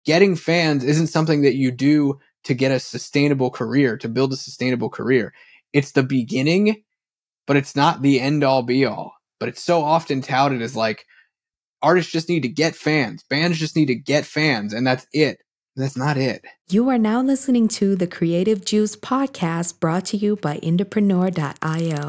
getting fans isn't something that you do to get a sustainable career, to build a sustainable career. It's the beginning, but it's not the end all be all. But it's so often touted as like artists just need to get fans, bands just need to get fans, and that's it. That's not it. You are now listening to the Creative Juice podcast brought to you by Entrepreneur.io.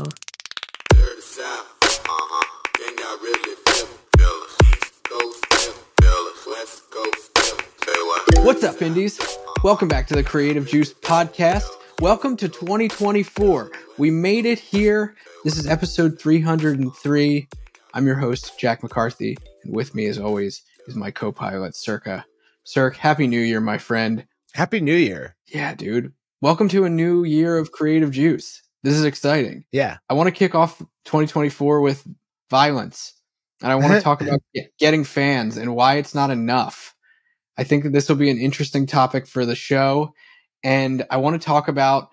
What's up, Indies? Welcome back to the Creative Juice podcast. Welcome to 2024. We made it here. This is episode 303. I'm your host, Jack McCarthy, and with me, as always, is my co-pilot, Circa. Cirque, Happy New Year, my friend. Happy New Year. Yeah, dude. Welcome to a new year of Creative Juice. This is exciting. Yeah. I want to kick off 2024 with violence, and I want to talk about getting fans and why it's not enough. I think that this will be an interesting topic for the show, and I want to talk about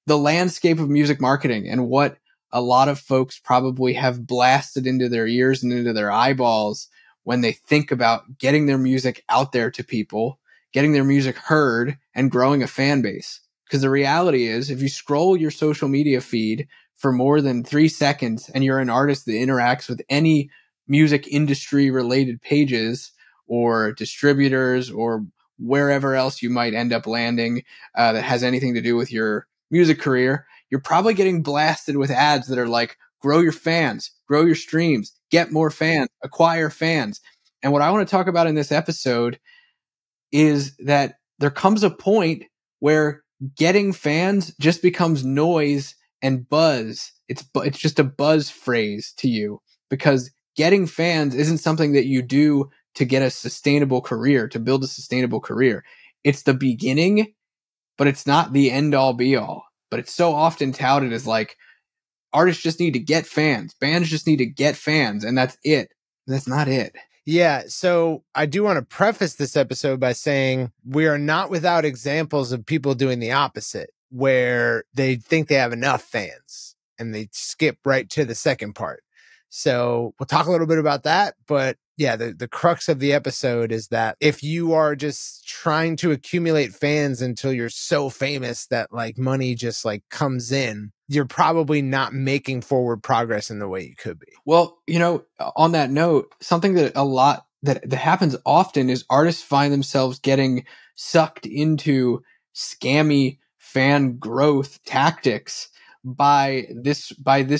the landscape of music marketing and what a lot of folks probably have blasted into their ears and into their eyeballs when they think about getting their music out there to people, getting their music heard, and growing a fan base. Because the reality is, if you scroll your social media feed for more than 3 seconds and you're an artist that interacts with any music industry related pages or distributors or wherever else you might end up landing that has anything to do with your music career, you're probably getting blasted with ads that are like, grow your fans, grow your streams, get more fans, acquire fans. And what I want to talk about in this episode is that there comes a point where getting fans just becomes noise and buzz. It's just a buzz phrase to you, because getting fans isn't something that you do to get a sustainable career, to build a sustainable career. It's the beginning, but it's not the end all be all. But it's so often touted as like artists just need to get fans, bands just need to get fans, and that's it. That's not it. Yeah. So I do want to preface this episode by saying we are not without examples of people doing the opposite, where they think they have enough fans and they skip right to the second part. So we'll talk a little bit about that. But yeah, the crux of the episode is that if you are just trying to accumulate fans until you're so famous that like money just like comes in, you're probably not making forward progress in the way you could be. Well, you know, on that note, something that a lot that happens often is artists find themselves getting sucked into scammy fan growth tactics by this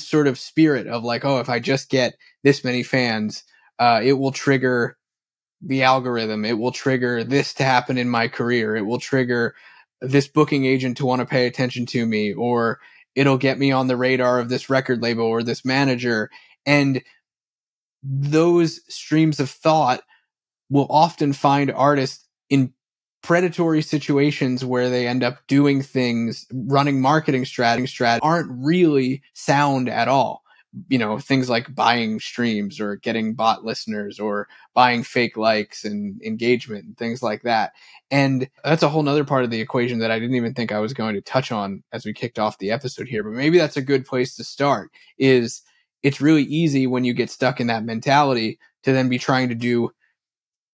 sort of spirit of like, oh, if I just get this many fans, it will trigger the algorithm. It will trigger this to happen in my career. It will trigger this booking agent to want to pay attention to me, or it'll get me on the radar of this record label or this manager. And those streams of thought will often find artists in predatory situations where they end up doing things, running marketing strategies aren't really sound at all. You know, things like buying streams or getting bot listeners or buying fake likes and engagement and things like that. And that's a whole nother part of the equation that I didn't even think I was going to touch on as we kicked off the episode here. But maybe that's a good place to start. Is it's really easy when you get stuck in that mentality to then be trying to do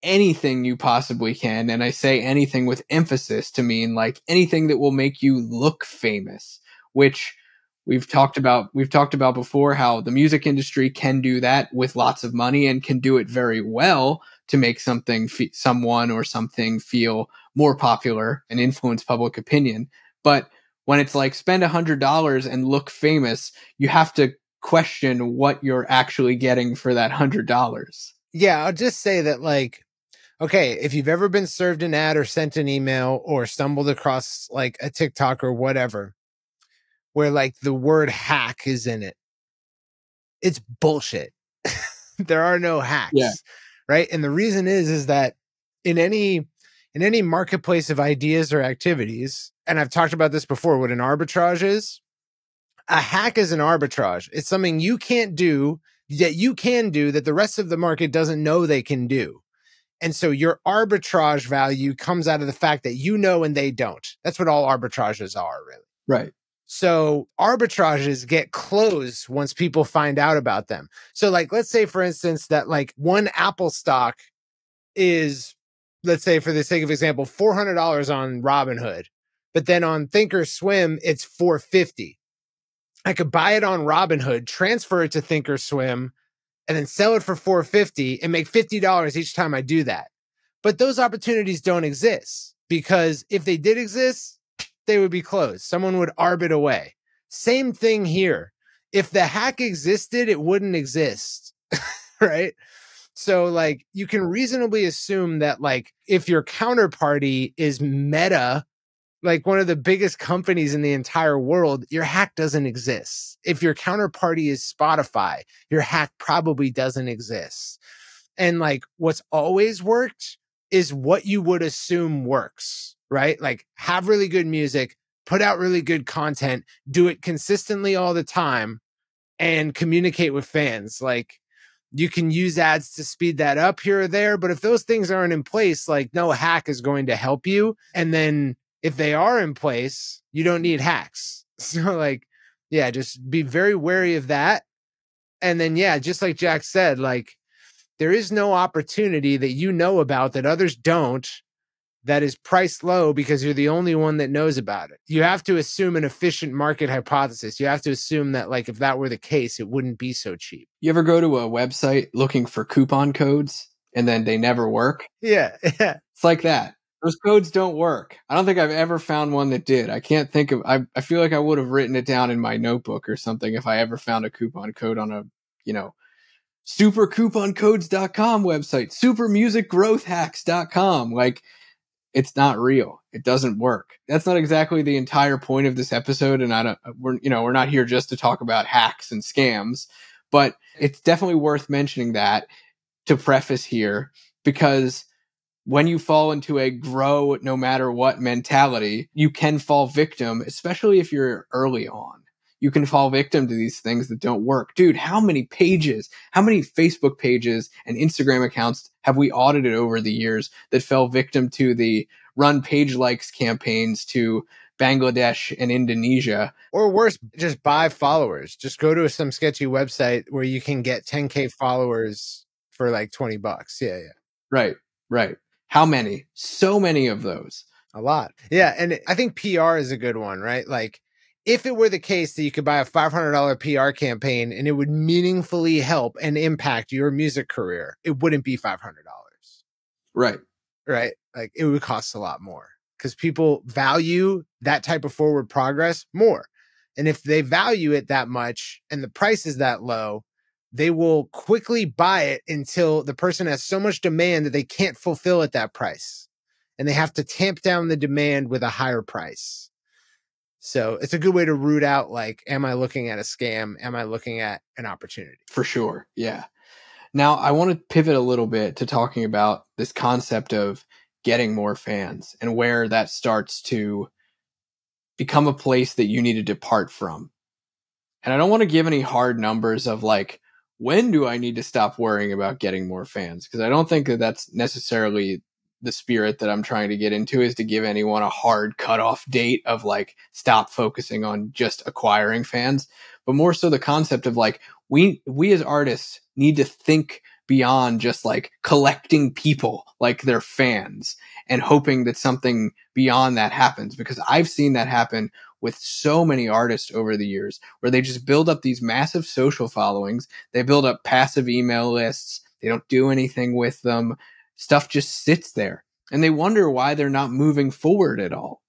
anything you possibly can. And I say anything with emphasis to mean like anything that will make you look famous, which we've talked about before, how the music industry can do that with lots of money and can do it very well to make someone or something feel more popular and influence public opinion. But when it's like spend $100 and look famous, you have to question what you're actually getting for that $100. Yeah, I'll just say that like, okay, if you've ever been served an ad or sent an email or stumbled across like a TikTok or whatever, where like the word hack is in it, it's bullshit. There are no hacks. Yeah. Right. And the reason is that in any marketplace of ideas or activities, and I've talked about this before, what an arbitrage is, a hack is an arbitrage. It's something you can't do that you can do that the rest of the market doesn't know they can do. And so your arbitrage value comes out of the fact that you know and they don't. That's what all arbitrages are, really. Right. So arbitrages get closed once people find out about them. So like, let's say, for instance, that like one Apple stock is let's say for the sake of example, $400 on Robinhood, but then on Thinkorswim, it's $450. I could buy it on Robinhood, transfer it to Thinkorswim, and then sell it for $450 and make $50 each time I do that. But those opportunities don't exist, because if they did exist, they would be closed. Someone would arb it away. Same thing here. If the hack existed, it wouldn't exist, right? So like you can reasonably assume that like if your counterparty is Meta, like one of the biggest companies in the entire world, your hack doesn't exist. If your counterparty is Spotify, your hack probably doesn't exist. And like what's always worked is what you would assume works, right? Like have really good music, put out really good content, do it consistently all the time, and communicate with fans. Like you can use ads to speed that up here or there, but if those things aren't in place, like no hack is going to help you. And then if they are in place, you don't need hacks. So like, yeah, just be very wary of that. And then, yeah, just like Jack said, like there is no opportunity that you know about that others don't, that is priced low because you're the only one that knows about it. You have to assume an efficient market hypothesis. You have to assume that like if that were the case, it wouldn't be so cheap. You ever go to a website looking for coupon codes and then they never work? Yeah. It's like that. Those codes don't work. I don't think I've ever found one that did. I can't think of, I feel like I would have written it down in my notebook or something if I ever found a coupon code on a, supercouponcodes.com website, supermusicgrowthhacks.com. Like, it's not real. It doesn't work. That's not exactly the entire point of this episode. And we're not here just to talk about hacks and scams, but it's definitely worth mentioning that to preface here, because when you fall into a grow no matter what mentality, you can fall victim, especially if you're early on. You can fall victim to these things that don't work. Dude, how many Facebook pages and Instagram accounts have we audited over the years that fell victim to the run page likes campaigns to Bangladesh and Indonesia? Or worse, just buy followers. Just go to some sketchy website where you can get 10K followers for like $20. Yeah. Right. How many? So many of those. A lot. Yeah. And I think PR is a good one, right? Like if it were the case that you could buy a $500 PR campaign and it would meaningfully help and impact your music career, it wouldn't be $500. Right. Like it would cost a lot more because people value that type of forward progress more. And if they value it that much and the price is that low, they will quickly buy it until the person has so much demand that they can't fulfill at that price. And they have to tamp down the demand with a higher price. So it's a good way to root out, like, am I looking at a scam? Am I looking at an opportunity? For sure. Yeah. Now, I want to pivot a little bit to talking about this concept of getting more fans and where that starts to become a place that you need to depart from. And I don't want to give any hard numbers of like, when do I need to stop worrying about getting more fans? Because I don't think that that's necessarily the spirit that I'm trying to get into, is to give anyone a hard cutoff date of like, stop focusing on just acquiring fans, but more so the concept of like, we as artists need to think beyond just like collecting people like their fans and hoping that something beyond that happens. Because I've seen that happen with so many artists over the years where they just build up these massive social followings. They build up passive email lists. They don't do anything with them. Stuff just sits there and they wonder why they're not moving forward at all.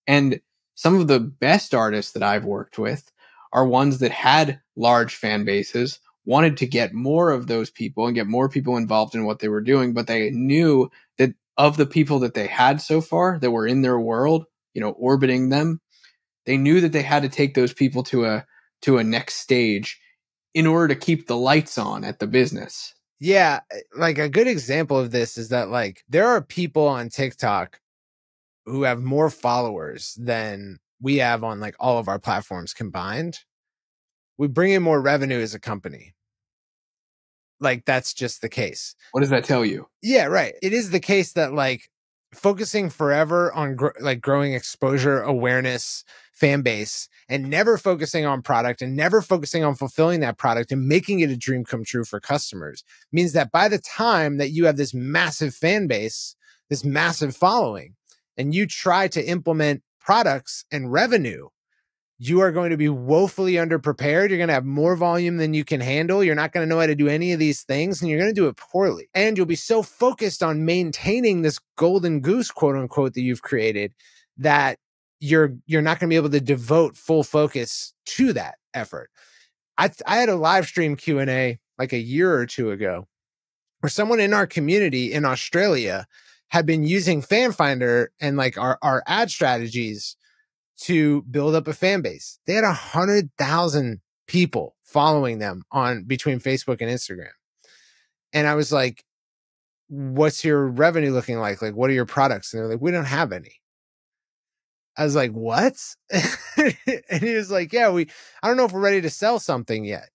And some of the best artists that I've worked with are ones that had large fan bases, wanted to get more of those people and get more people involved in what they were doing. But they knew that of the people that they had so far that were in their world, orbiting them, they knew that they had to take those people to a next stage in order to keep the lights on at the business. Yeah, like a good example of this is that like there are people on TikTok who have more followers than we have on like all of our platforms combined. We bring in more revenue as a company. Like that's just the case. What does that tell you? Yeah, right. It is the case that like focusing forever on growing exposure, awareness, fan base, and never focusing on product and never focusing on fulfilling that product and making it a dream come true for customers means that by the time that you have this massive fan base, this massive following, and you try to implement products and revenue, you are going to be woefully underprepared. You're going to have more volume than you can handle. You're not going to know how to do any of these things, and you're going to do it poorly. And you'll be so focused on maintaining this golden goose, quote unquote, that you've created, that you're not going to be able to devote full focus to that effort. I had a live stream Q&A like a year or two ago where someone in our community in Australia had been using FanFinder and like our ad strategies to build up a fan base. They had 100,000 people following them on between Facebook and Instagram. And I was like, what's your revenue looking like? Like, what are your products? And they're like, we don't have any. I was like, what? And he was like, yeah, I don't know if we're ready to sell something yet.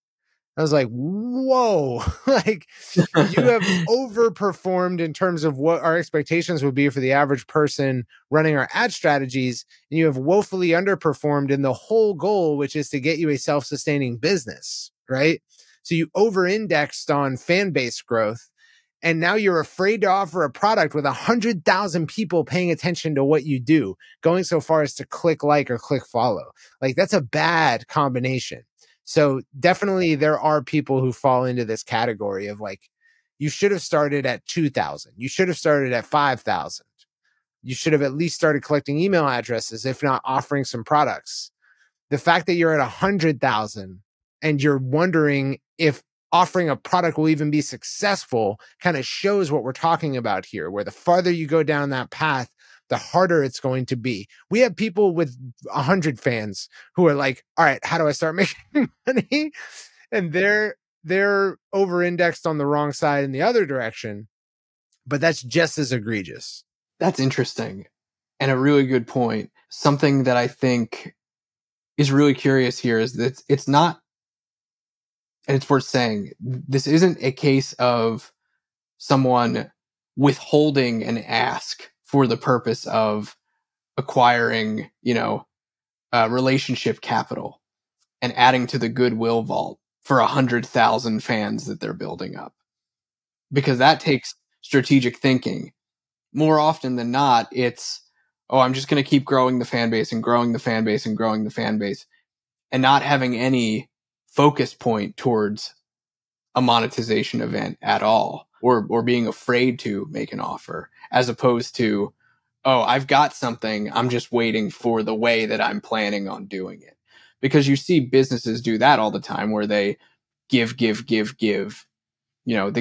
I was like, whoa, like you have overperformed in terms of what our expectations would be for the average person running our ad strategies. And you have woefully underperformed in the whole goal, which is to get you a self-sustaining business, right? So you over-indexed on fan base growth. And now you're afraid to offer a product with 100,000 people paying attention to what you do, going so far as to click like or click follow. Like that's a bad combination. So definitely there are people who fall into this category of like, you should have started at 2,000. You should have started at 5,000. You should have at least started collecting email addresses, if not offering some products. The fact that you're at 100,000 and you're wondering if offering a product will even be successful kind of shows what we're talking about here, where the farther you go down that path, the harder it's going to be. We have people with 100 fans who are like, all right, how do I start making money? And they're over-indexed on the wrong side in the other direction, but that's just as egregious. That's interesting and a really good point. Something that I think is really curious here is that it's not, and it's worth saying, this isn't a case of someone withholding an ask for the purpose of acquiring, relationship capital and adding to the goodwill vault for 100,000 fans that they're building up. Because that takes strategic thinking. More often than not, it's, I'm just going to keep growing the fan base and growing the fan base and growing the fan base and not having any focus point towards a monetization event at all, or being afraid to make an offer, as opposed to, I've got something, I'm just waiting for the way that I'm planning on doing it. Because you see businesses do that all the time, where they give, the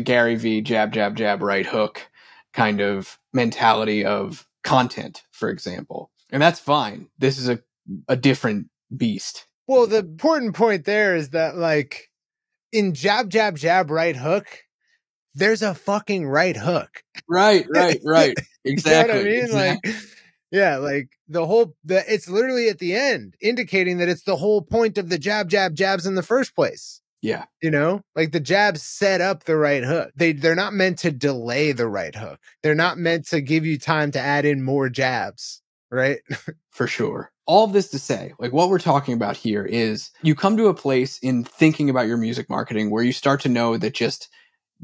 Gary V jab, jab, jab, right hook kind of mentality of content, for example. And that's fine. This is a different beast. Well, the important point there is that, like, in jab, jab, jab, right hook, there's a fucking right hook. Right. Exactly. You know what I mean? Exactly. Like, yeah, like it's literally at the end, indicating that it's the whole point of the jab, jab, jabs in the first place. Yeah. Like the jabs set up the right hook. They're not meant to delay the right hook. They're not meant to give you time to add in more jabs, right? For sure. All of this to say, like, what we're talking about here is you come to a place in thinking about your music marketing where you start to know that just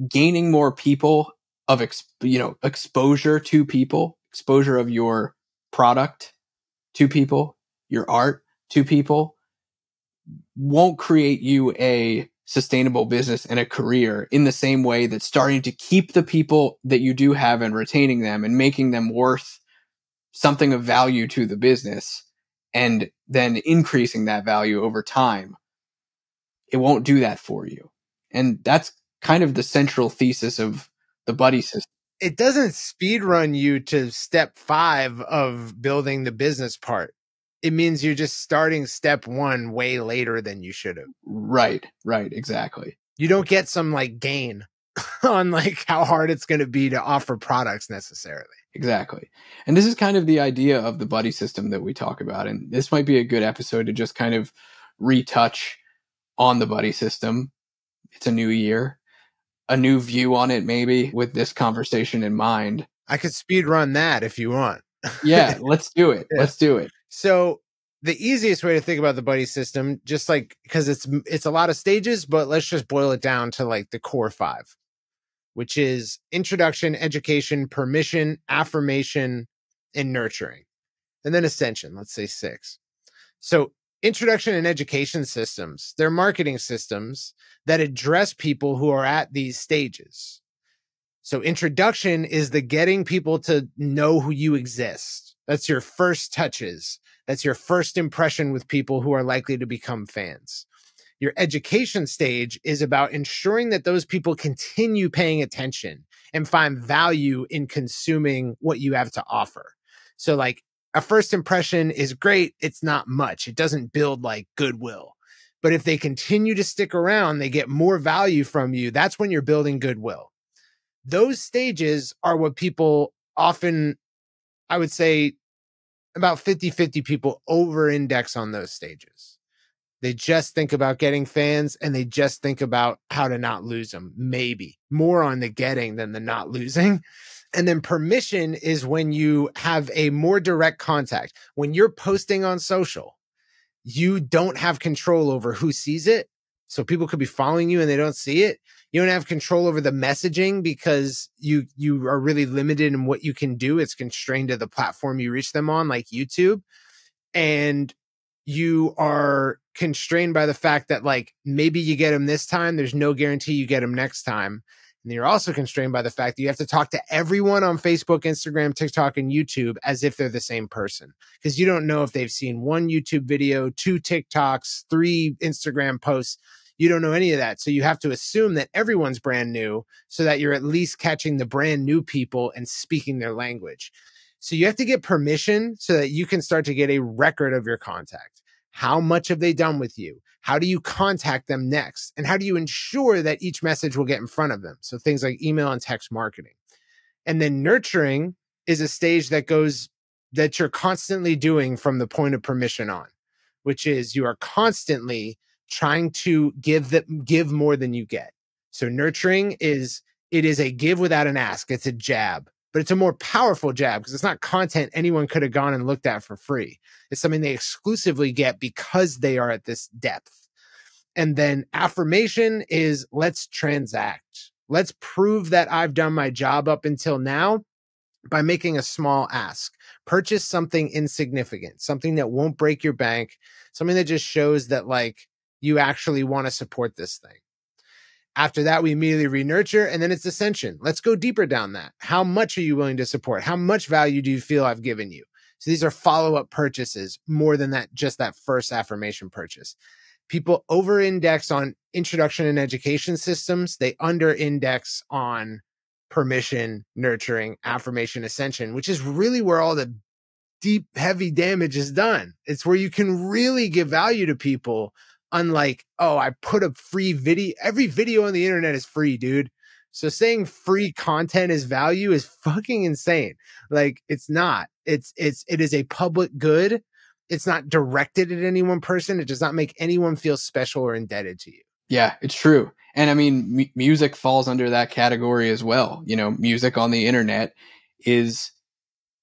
gaining more people of, exposure to people, exposure of your product to people, your art to people, won't create you a sustainable business and a career in the same way that starting to keep the people that you do have and retaining them and making them worth something of value to the business and then increasing that value over time. It won't do that for you. And that's kind of the central thesis of the buddy system. It doesn't speed run you to step 5 of building the business part. It means you're just starting step 1 way later than you should have. Right, exactly. You don't get some like gain on like how hard it's going to be to offer products necessarily. Exactly. And this is kind of the idea of the buddy system that we talk about. And this might be a good episode to just kind of retouch on the buddy system. It's a new year, a new view on it, maybe, with this conversation in mind. I could speed run that if you want. Yeah, let's do it. Yeah. Let's do it. So the easiest way to think about the buddy system, just like, because it's a lot of stages, but let's just boil it down to like the core 5. which is introduction, education, permission, affirmation, and nurturing. And then ascension, let's say 6. So introduction and education systems, they're marketing systems that address people who are at these stages. So introduction is the getting people to know who you exist. That's your first touches. That's your first impression with people who are likely to become fans. Your education stage is about ensuring that those people continue paying attention and find value in consuming what you have to offer. So like a first impression is great. It's not much. It doesn't build like goodwill. But if they continue to stick around, they get more value from you. That's when you're building goodwill. Those stages are what people often, I would say about 50-50 people over-index on those stages. They just think about getting fans and they just think about how to not lose them. Maybe more on the getting than the not losing. And then permission is when you have a more direct contact. When you're posting on social, you don't have control over who sees it. So people could be following you and they don't see it. You don't have control over the messaging because you are really limited in what you can do. It's constrained to the platform you reach them on, like YouTube. And you are constrained by the fact that like maybe you get them this time. There's no guarantee you get them next time. And you're also constrained by the fact that you have to talk to everyone on Facebook, Instagram, TikTok, and YouTube as if they're the same person. Because you don't know if they've seen 1 YouTube video, 2 TikToks, 3 Instagram posts. You don't know any of that. So you have to assume that everyone's brand new so that you're at least catching the brand new people and speaking their language. So you have to get permission so that you can start to get a record of your contact. How much have they done with you? How do you contact them next? And how do you ensure that each message will get in front of them? So things like email and text marketing. And then nurturing is a stage that you're constantly doing from the point of permission on, which is you are constantly trying to give more than you get. So nurturing is a give without an ask. It's a jab, but it's a more powerful jab because it's not content anyone could have gone and looked at for free. It's something they exclusively get because they are at this depth. And then affirmation is let's transact. Let's prove that I've done my job up until now by making a small ask. Purchase something insignificant, something that won't break your bank, something that just shows that like you actually want to support this thing. After that, we immediately re-nurture, and then it's ascension. Let's go deeper down that. How much are you willing to support? How much value do you feel I've given you? So these are follow-up purchases more than that, just that first affirmation purchase. People over-index on introduction and education systems. They under-index on permission, nurturing, affirmation, ascension, which is really where all the deep, heavy damage is done. It's where you can really give value to people. Unlike, oh, I put a free video. Every video on the internet is free, dude. So saying free content is value is fucking insane. Like it's not. It is a public good. It's not directed at any one person. It does not make anyone feel special or indebted to you. Yeah, it's true. And I mean, music falls under that category as well. You know, music on the internet is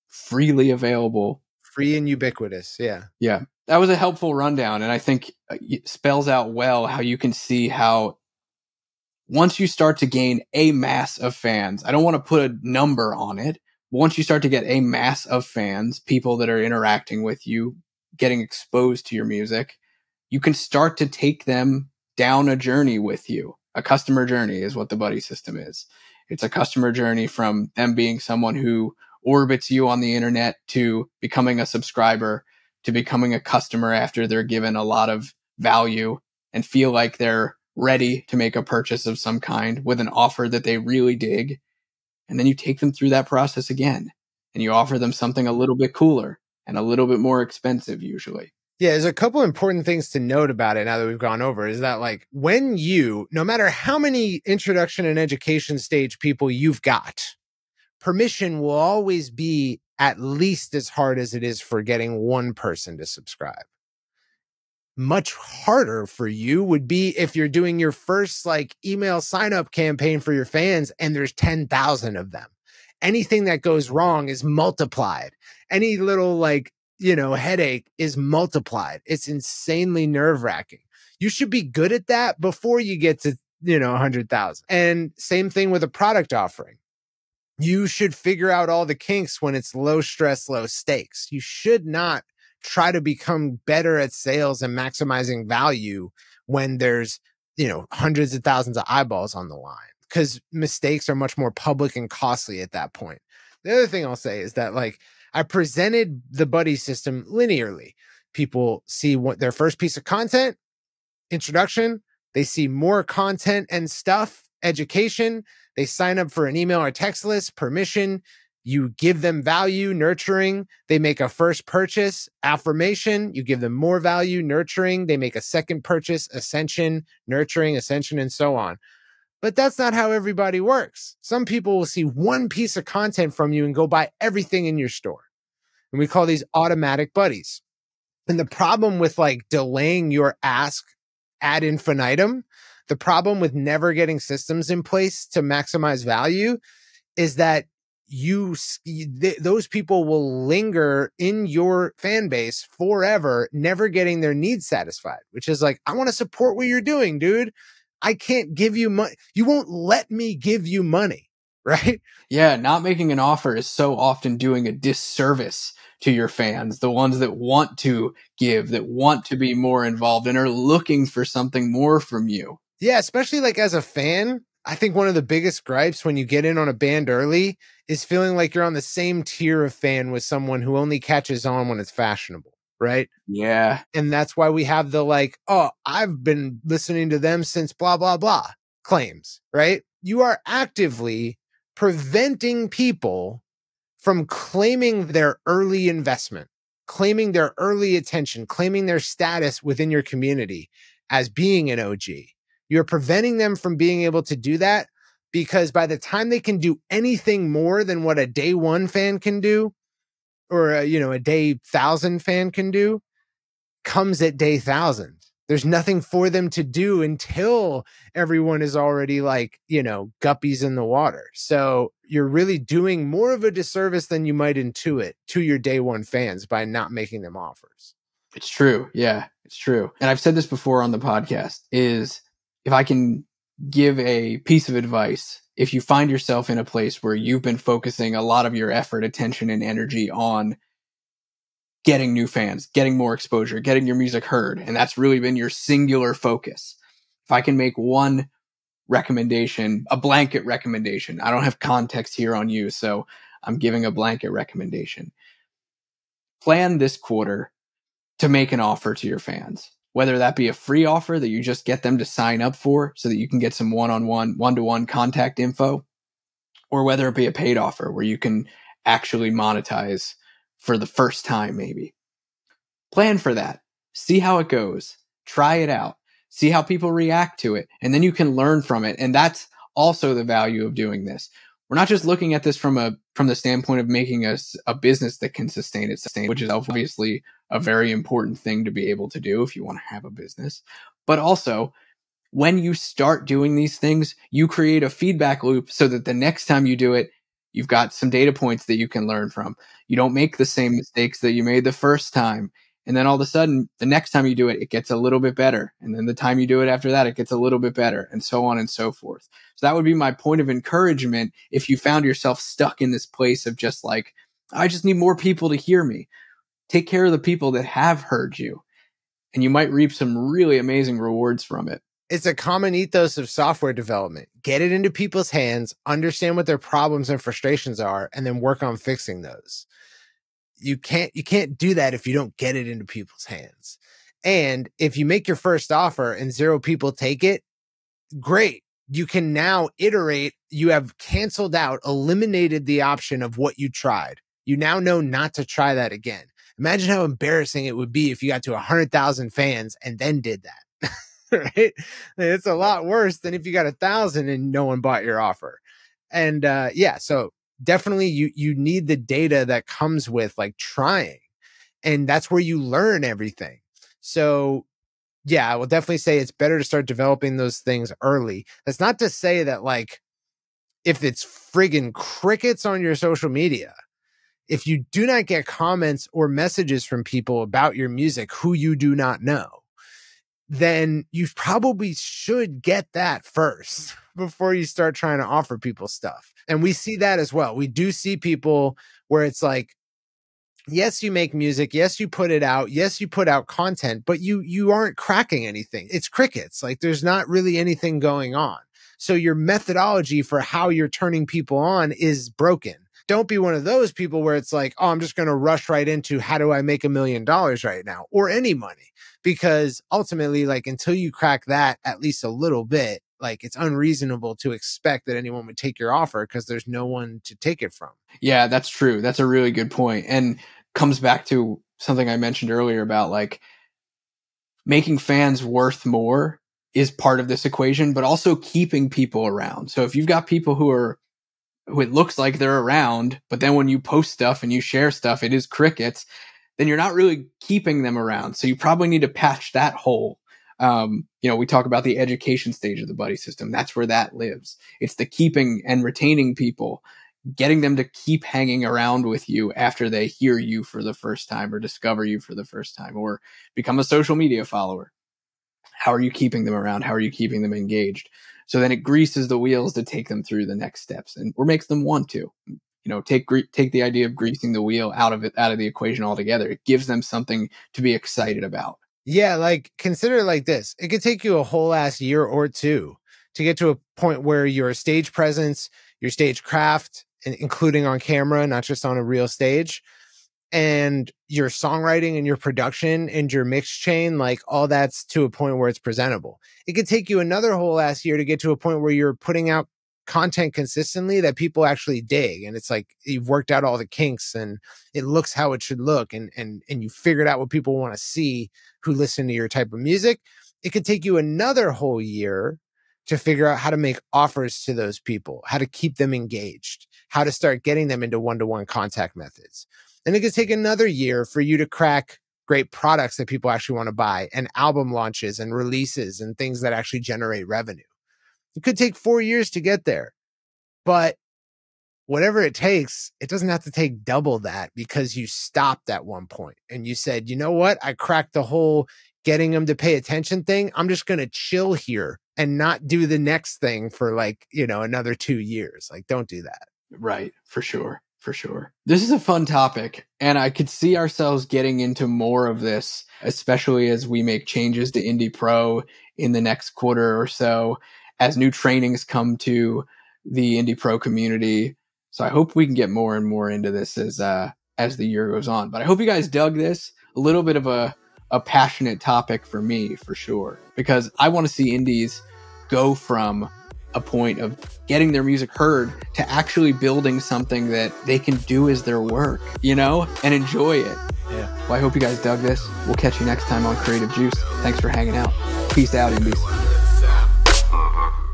freely available. Free and ubiquitous. Yeah. Yeah. That was a helpful rundown. And I think it spells out well how you can see how once you start to gain a mass of fans, I don't want to put a number on it. But once you start to get a mass of fans, people that are interacting with you, getting exposed to your music, you can start to take them down a journey with you. A customer journey is what the buddy system is. It's a customer journey from them being someone who orbits you on the internet to becoming a subscriber to becoming a customer after they're given a lot of value and feel like they're ready to make a purchase of some kind with an offer that they really dig. And then you take them through that process again and you offer them something a little bit cooler and a little bit more expensive usually. Yeah, there's a couple important things to note about it now that we've gone over is that like when no matter how many introduction and education stage people you've got, permission will always be at least as hard as it is for getting one person to subscribe. Much harder for you would be if you're doing your first like email sign up campaign for your fans and there's 10,000 of them. Anything that goes wrong is multiplied. Any little like, headache is multiplied. It's insanely nerve-wracking. You should be good at that before you get to 100,000. And same thing with a product offering. You should figure out all the kinks when it's low stress, low stakes. You should not try to become better at sales and maximizing value when there's, hundreds of thousands of eyeballs on the line, because mistakes are much more public and costly at that point. The other thing I'll say is that, like, I presented the buddy system linearly. People see what their first piece of content, introduction, they see more content and stuff, education, they sign up for an email or text list, permission, you give them value, nurturing, they make a first purchase, affirmation, you give them more value, nurturing, they make a second purchase, ascension, nurturing, ascension, and so on. But that's not how everybody works. Some people will see one piece of content from you and go buy everything in your store. And we call these automatic buddies. And the problem with like delaying your ask ad infinitum, the problem with never getting systems in place to maximize value is that those people will linger in your fan base forever, never getting their needs satisfied, which is like, I want to support what you're doing, dude. I can't give you money. You won't let me give you money, right? Yeah, not making an offer is so often doing a disservice to your fans, the ones that want to give, that want to be more involved and are looking for something more from you. Yeah, especially like as a fan, I think one of the biggest gripes when you get in on a band early is feeling like you're on the same tier of fan with someone who only catches on when it's fashionable, right? Yeah. And that's why we have the like, oh, I've been listening to them since blah, blah, blah claims, right? You are actively preventing people from claiming their early investment, claiming their early attention, claiming their status within your community as being an OG. You're preventing them from being able to do that because by the time they can do anything more than what a day one fan can do, or a day 1,000 fan can do, comes at day 1,000. There's nothing for them to do until everyone is already like, guppies in the water. So you're really doing more of a disservice than you might intuit to your day one fans by not making them offers. It's true. Yeah, it's true. And I've said this before on the podcast, is if I can give a piece of advice, if you find yourself in a place where you've been focusing a lot of your effort, attention, and energy on getting new fans, getting more exposure, getting your music heard, and that's really been your singular focus. If I can make one recommendation, a blanket recommendation, I don't have context here on you, so I'm giving a blanket recommendation. Plan this quarter to make an offer to your fans, whether that be a free offer that you just get them to sign up for so that you can get some one-on-one, one-to-one contact info, or whether it be a paid offer where you can actually monetize for the first time, maybe. Plan for that. See how it goes. Try it out. See how people react to it. And then you can learn from it. And that's also the value of doing this. We're not just looking at this from the standpoint of making us a business that can sustain itself, which is obviously a very important thing to be able to do if you want to have a business. But also, when you start doing these things, you create a feedback loop so that the next time you do it, you've got some data points that you can learn from. You don't make the same mistakes that you made the first time. And then all of a sudden, the next time you do it, it gets a little bit better. And then the time you do it after that, it gets a little bit better, and so on and so forth. So that would be my point of encouragement if you found yourself stuck in this place of just like, I just need more people to hear me. Take care of the people that have heard you, and you might reap some really amazing rewards from it. It's a common ethos of software development. Get it into people's hands, understand what their problems and frustrations are, and then work on fixing those. You can't do that if you don't get it into people's hands. And if you make your first offer and 0 people take it, great. You can now iterate. You have canceled out, eliminated the option of what you tried. You now know not to try that again. Imagine how embarrassing it would be if you got to 100,000 fans and then did that. Right? It's a lot worse than if you got 1,000 and no one bought your offer. And so definitely you need the data that comes with like trying, and that's where you learn everything. So yeah, I will definitely say it's better to start developing those things early. That's not to say that like if it's friggin' crickets on your social media, if you do not get comments or messages from people about your music who you do not know, then you probably should get that first before you start trying to offer people stuff. And we see that as well. We do see people where it's like, yes, you make music. Yes, you put it out. Yes, you put out content, but you aren't cracking anything. It's crickets. Like there's not really anything going on. So your methodology for how you're turning people on is broken. Don't be one of those people where it's like, oh, I'm just going to rush right into how do I make $1 million right now or any money? Because ultimately, like until you crack that at least a little bit, like it's unreasonable to expect that anyone would take your offer because there's no one to take it from. Yeah, that's true. That's a really good point. And comes back to something I mentioned earlier about like making fans worth more is part of this equation, but also keeping people around. So if you've got people who it looks like they're around, but then when you post stuff and you share stuff, it is crickets, then you're not really keeping them around. So you probably need to patch that hole. We talk about the education stage of the buddy system. That's where that lives. It's the keeping and retaining people, getting them to keep hanging around with you after they hear you for the first time or discover you for the first time or become a social media follower. How are you keeping them around? How are you keeping them engaged? So then it greases the wheels to take them through the next steps or makes them want to. Take the idea of greasing the wheel out of the equation altogether. It gives them something to be excited about. Yeah, like consider it like this. It could take you a whole ass year or two to get to a point where your stage presence, your stage craft, including on camera, not just on a real stage, and your songwriting and your production and your mix chain, like all that's to a point where it's presentable. It could take you another whole ass year to get to a point where you're putting out content consistently that people actually dig. And it's like you've worked out all the kinks and it looks how it should look. And you figured out what people want to see who listen to your type of music. It could take you another whole year to figure out how to make offers to those people, how to keep them engaged, how to start getting them into one-to-one contact methods. And it could take another year for you to crack great products that people actually want to buy and album launches and releases and things that actually generate revenue. It could take 4 years to get there, but whatever it takes, it doesn't have to take double that because you stopped at one point and you said, you know what? I cracked the whole getting them to pay attention thing. I'm just going to chill here and not do the next thing for another 2 years. Like, don't do that. Right. For sure. For sure. This is a fun topic, and I could see ourselves getting into more of this, especially as we make changes to Indie Pro in the next quarter or so, as new trainings come to the Indie Pro community. So I hope we can get more and more into this as the year goes on. But I hope you guys dug this. A little bit of a passionate topic for me, for sure, because I want to see indies go from a point of getting their music heard to actually building something that they can do as their work, and enjoy it. Yeah. Well, I hope you guys dug this. We'll catch you next time on Creative Juice. Thanks for hanging out. Peace out, indies.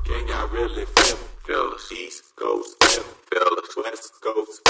Can y'all really feel us? East Coast, feel us, West Coast.